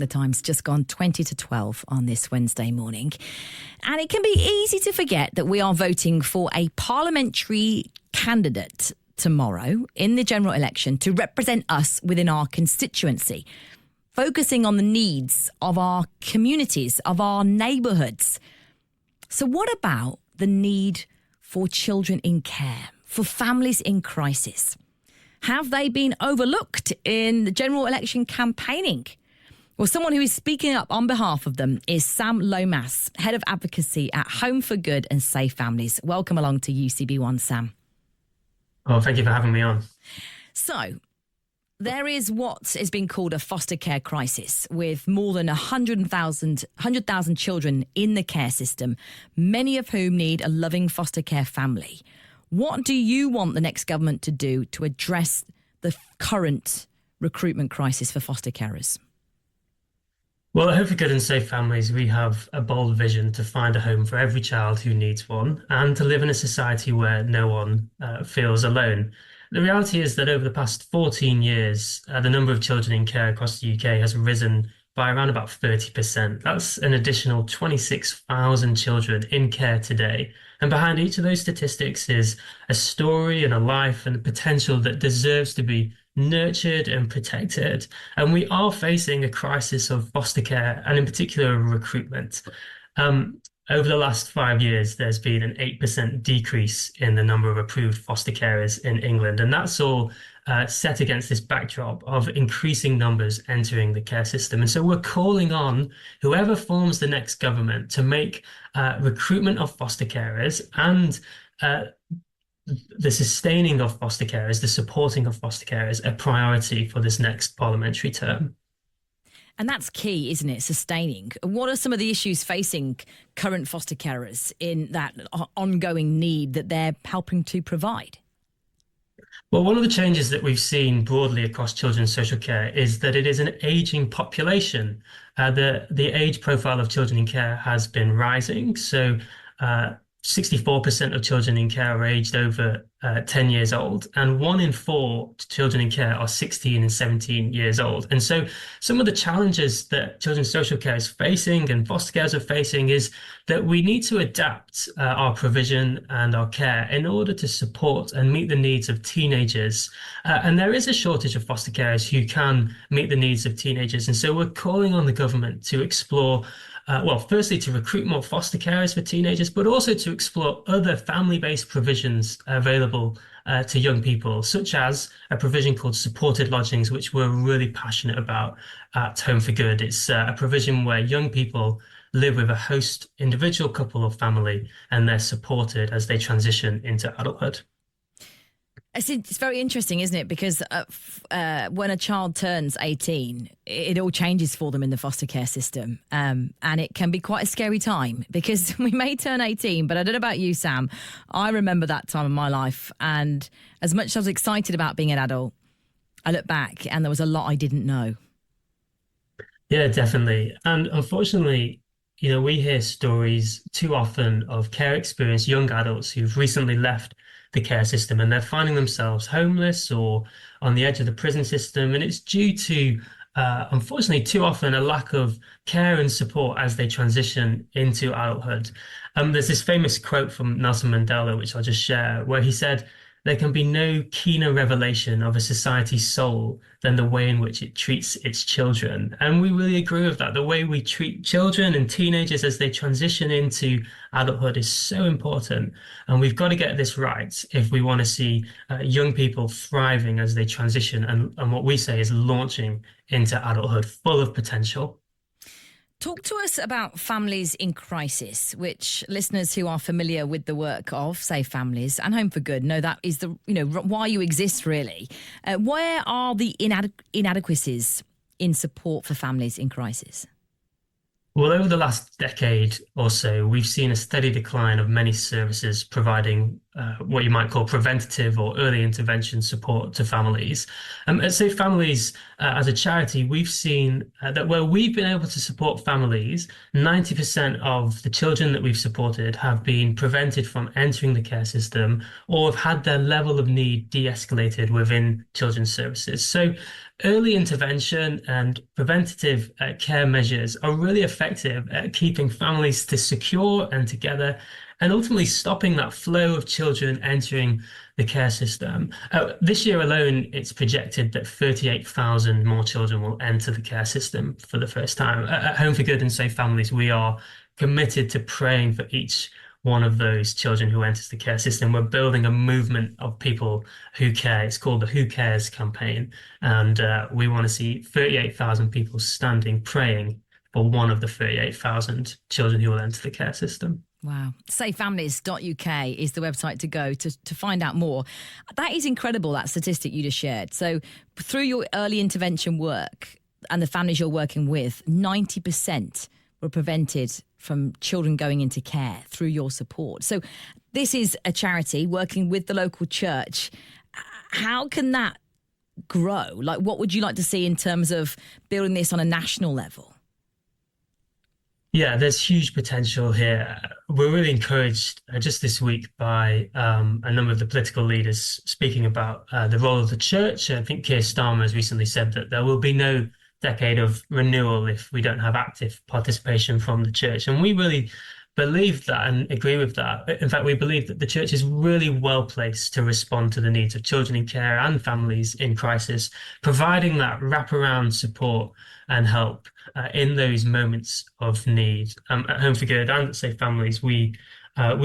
The time's just gone 20 to 12 on this Wednesday morning. And it can be easy to forget that we are voting for a parliamentary candidate tomorrow in the general election to represent us within our constituency, focusing on the needs of our communities, of our neighbourhoods. So what about the need for children in care, for families in crisis? Have they been overlooked in the general election campaigning? Well, someone who is speaking up on behalf of them is Sam Lomas, Head of Advocacy at Home for Good and Safe Families. Welcome along to UCB One, Sam. Oh, thank you for having me on. So, there is what is being called a foster care crisis, with more than 100,000 children in the care system, many of whom need a loving foster care family. What do you want the next government to do to address the current recruitment crisis for foster carers? Well, at Hope for Good and Safe Families, we have a bold vision to find a home for every child who needs one and to live in a society where no one feels alone. The reality is that over the past 14 years, the number of children in care across the UK has risen by around about 30%. That's an additional 26,000 children in care today. And behind each of those statistics is a story and a life and a potential that deserves to be nurtured and protected. And we are facing a crisis of foster care and in particular recruitment. Over the last 5 years, there's been an 8% decrease in the number of approved foster carers in England. And that's all set against this backdrop of increasing numbers entering the care system. And so we're calling on whoever forms the next government to make recruitment of foster carers and the sustaining of foster carers, the supporting of foster carers, a priority for this next parliamentary term. And that's key, isn't it? Sustaining. What are some of the issues facing current foster carers in that ongoing need that they're helping to provide? Well, one of the changes that we've seen broadly across children's social care is that it is an ageing population. The age profile of children in care has been rising. So 64% of children in care are aged over 10 years old, and 1 in 4 children in care are 16 and 17 years old. And so some of the challenges that children's social care is facing and foster carers are facing is that we need to adapt our provision and our care in order to support and meet the needs of teenagers. And there is a shortage of foster carers who can meet the needs of teenagers. And so we're calling on the government to explore firstly, to recruit more foster carers for teenagers, but also to explore other family-based provisions available to young people, such as a provision called supported lodgings, which we're really passionate about at Home for Good. It's a provision where young people live with a host individual, couple, or family, and they're supported as they transition into adulthood. It's very interesting, isn't it? Because when a child turns 18, it all changes for them in the foster care system. And it can be quite a scary time because we may turn 18, but I don't know about you, Sam. I remember that time in my life. And as much as I was excited about being an adult, I look back and there was a lot I didn't know. Yeah, definitely. And unfortunately, we hear stories too often of care experienced young adults who've recently left the care system and they're finding themselves homeless or on the edge of the prison system. And it's due to, unfortunately, too often a lack of care and support as they transition into adulthood. There's this famous quote from Nelson Mandela, which I'll just share, where he said, "There can be no keener revelation of a society's soul than the way in which it treats its children." And we really agree with that. The way we treat children and teenagers as they transition into adulthood is so important. And we've got to get this right if we want to see young people thriving as they transition and what we say is launching into adulthood full of potential. Talk to us about families in crisis, which listeners who are familiar with the work of Safe Families and Home for Good know that is the why you exist, really. Where are the inadequacies in support for families in crisis? Well, over the last decade or so, we've seen a steady decline of many services providing what you might call preventative or early intervention support to families. At Safe Families, as a charity, we've seen that where we've been able to support families, 90% of the children that we've supported have been prevented from entering the care system or have had their level of need de-escalated within children's services. So early intervention and preventative care measures are really effective at keeping families secure and together, and ultimately stopping that flow of children entering the care system. This year alone, it's projected that 38,000 more children will enter the care system for the first time. At Home for Good and Safe Families, we are committed to praying for each one of those children who enters the care system. We're building a movement of people who care. It's called the Who Cares campaign. And we want to see 38,000 people standing, praying for one of the 38,000 children who will enter the care system. Wow. Safefamilies.uk is the website to go to find out more. That is incredible, that statistic you just shared. So through your early intervention work and the families you're working with, 90% were prevented from children going into care through your support. So this is a charity working with the local church. How can that grow? Like, what would you like to see in terms of building this on a national level? Yeah, there's huge potential here. We're really encouraged just this week by a number of the political leaders speaking about the role of the church. I think Keir Starmer has recently said that there will be no decade of renewal if we don't have active participation from the church. And we really believe that and agree with that. In fact, we believe that the church is really well placed to respond to the needs of children in care and families in crisis, providing that wraparound support and help in those moments of need. At Home for Good and at Safe Families, we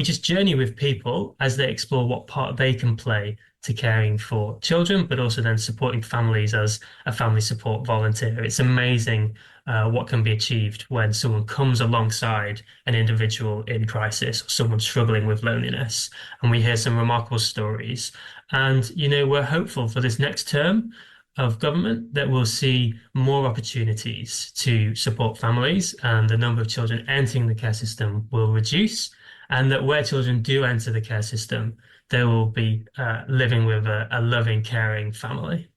just journey with people as they explore what part they can play to caring for children, but also then supporting families as a family support volunteer. It's amazing what can be achieved when someone comes alongside an individual in crisis or someone struggling with loneliness. And we hear some remarkable stories. And, you know, we're hopeful for this next term of government that we'll see more opportunities to support families, and the number of children entering the care system will reduce, and that where children do enter the care system, they will be living with a loving, caring family.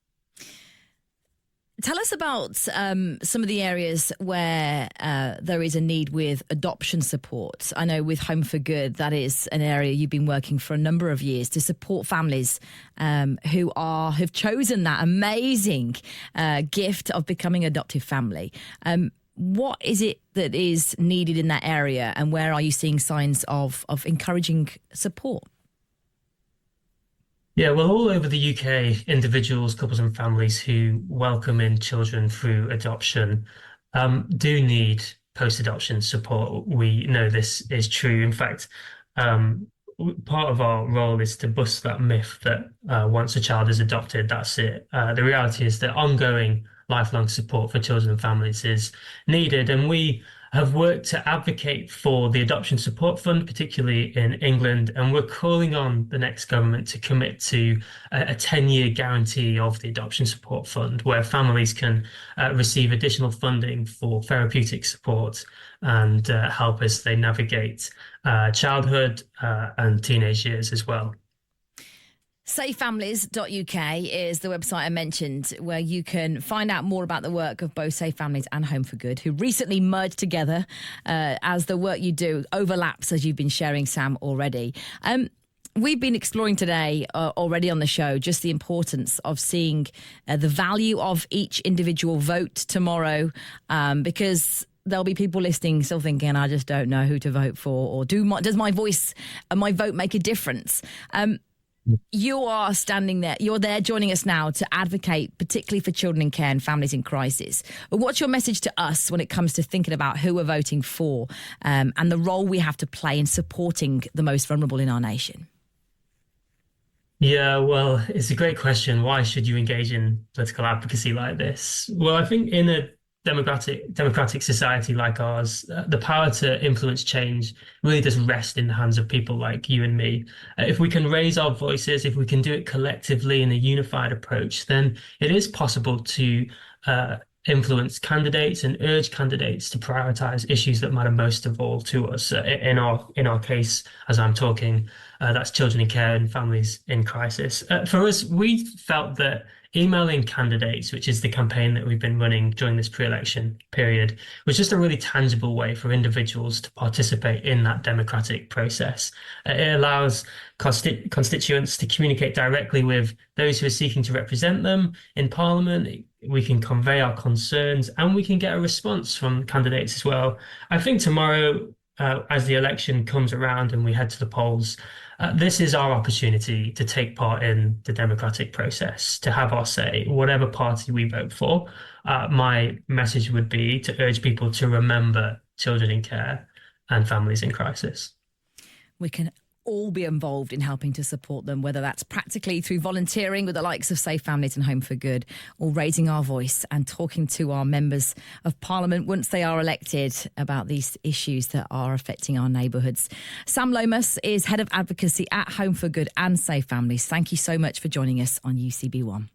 Tell us about some of the areas where there is a need with adoption support. I know with Home for Good, that is an area you've been working for a number of years to support families who've chosen that amazing gift of becoming an adoptive family. What is it that is needed in that area, and where are you seeing signs of encouraging support? Yeah, well, all over the UK, individuals, couples and families who welcome in children through adoption do need post-adoption support. We know this is true. In fact, part of our role is to bust that myth that once a child is adopted, that's it. The reality is that ongoing lifelong support for children and families is needed. And we have worked to advocate for the Adoption Support Fund, particularly in England, and we're calling on the next government to commit to a 10-year guarantee of the Adoption Support Fund, where families can receive additional funding for therapeutic support and help as they navigate childhood and teenage years as well. Safefamilies.uk is the website I mentioned, where you can find out more about the work of both Safe Families and Home for Good, who recently merged together as the work you do overlaps, as you've been sharing, Sam, already. We've been exploring today already on the show just the importance of seeing the value of each individual vote tomorrow, because there'll be people listening still thinking, I just don't know who to vote for, or does my voice and my vote make a difference? You are standing there, you're there joining us now to advocate particularly for children in care and families in crisis. What's your message to us when it comes to thinking about who we're voting for and the role we have to play in supporting the most vulnerable in our nation? Yeah, well, it's a great question. Why should you engage in political advocacy like this? Well, I think in a democratic society like ours, the power to influence change really does rest in the hands of people like you and me. If we can raise our voices, if we can do it collectively in a unified approach, then it is possible to influence candidates and urge candidates to prioritise issues that matter most of all to us. In our case, as I'm talking, that's children in care and families in crisis. For us, we felt that emailing candidates, which is the campaign that we've been running during this pre-election period, was just a really tangible way for individuals to participate in that democratic process. It allows constituents to communicate directly with those who are seeking to represent them in Parliament. We can convey our concerns and we can get a response from candidates as well. I think tomorrow, as the election comes around and we head to the polls, this is our opportunity to take part in the democratic process, to have our say, whatever party we vote for. My message would be to urge people to remember children in care and families in crisis. We can all be involved in helping to support them, whether that's practically through volunteering with the likes of Safe Families and Home for Good, or raising our voice and talking to our members of Parliament once they are elected about these issues that are affecting our neighbourhoods. Sam Lomas is Head of Advocacy at Home for Good and Safe Families. Thank you so much for joining us on UCB1.